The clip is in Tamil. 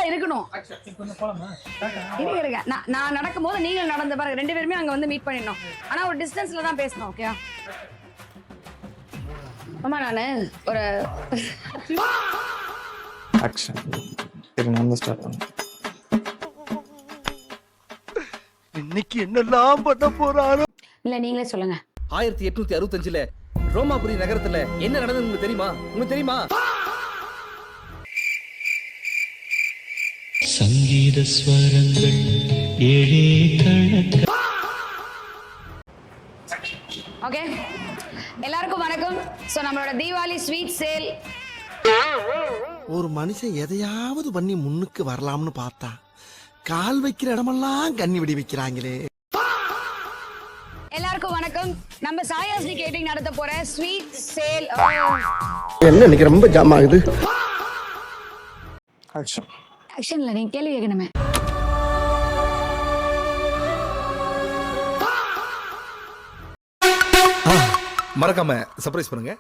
அப்படிதான் இருக்கணும். இருங்க நான் நடக்கும்போது நீங்க நடந்த பாருங்க, 2 பேருமே அங்க வந்து மீட் பண்ணிடணும். ஆனா ஒரு டிஸ்டன்ஸ்ல தான் பேசணும். ஓகே ஆமா. நானு ஒரு ஆக்ஷன். சரி நான் வந்து ஸ்டார்ட் பண்ணேன். இன்னைக்கு என்னெல்லாம் பண்ண போறாரோ. இல்ல நீங்களே சொல்லுங்க. 1865ல ரோமாபுரி நகரத்துல என்ன நடந்தது உங்களுக்கு தெரியுமா? உங்களுக்கு தெரியுமா? சங்கீத ஸ்வரங்கள் ஏழே கணக்கு. ஓகே எல்லாருக்கும் வணக்கம். சோ நம்மளோட தீபாவளி ஸ்வீட் சேல். ஒரு மனுஷன் எதையாவது பண்ணி முன்னுக்கு வரலாம்னு பார்த்தா கால் வைக்கிற இடமெல்லாம் கண்ணி விடி வைக்கிறாங்களே. எல்லாருக்கும் வணக்கம். நம்ம சாயாஸ்ரீ கேட்டிங் நடத்த போற ஸ்வீட் சேல். என்ன இன்னைக்கு ரொம்ப ஜாம் ஆகுது. ஆக்ஷன். ஆக்ஷன்ல நீங்க கேள்வி கேட்கணுமே. மறக்காம சர்ப்ரைஸ் பண்ணுங்க.